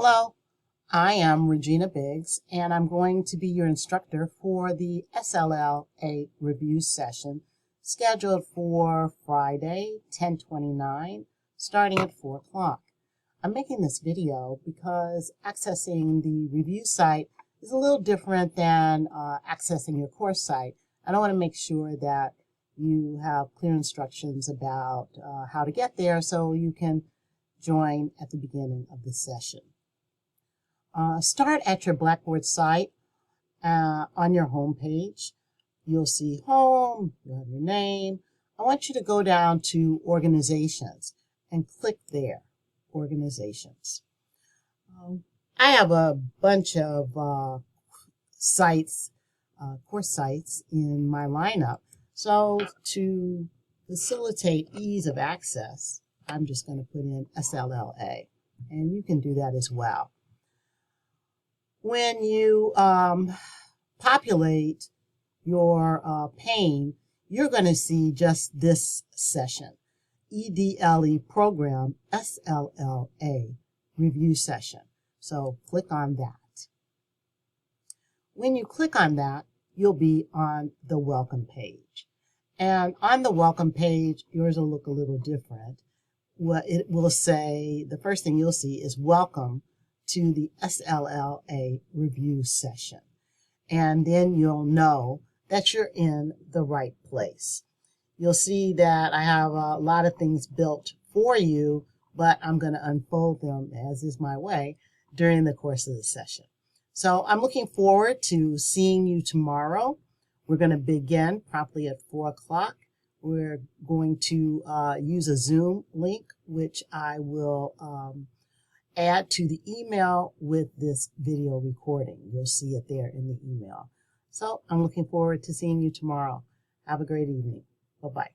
Hello, I am Regina Biggs, and I'm going to be your instructor for the SLLA review session scheduled for Friday, 10/29, starting at 4 o'clock. I'm making this video because accessing the review site is a little different than accessing your course site. And I want to make sure that you have clear instructions about how to get there so you can join at the beginning of the session. Start at your Blackboard site on your home page. You'll see home, you'll have your name. I want you to go down to organizations and click there, organizations. I have a bunch of sites, course sites in my lineup. So to facilitate ease of access, I'm just going to put in SLLA, and you can do that as well. When you populate your pane, you're going to see just this session, EDLE program SLLA review session. So click on that. When you click on that, you'll be on the welcome page. And on the welcome page, yours will look a little different. What it will say, the first thing you'll see is welcome to the SLLA review session. And then you'll know that you're in the right place. You'll see that I have a lot of things built for you, but I'm going to unfold them, as is my way, during the course of the session. So I'm looking forward to seeing you tomorrow. We're going to begin promptly at 4 o'clock. We're going to use a Zoom link, which I will add to the email with this video recording. You'll see it there in the email. So I'm looking forward to seeing you tomorrow. Have a great evening. Bye-bye.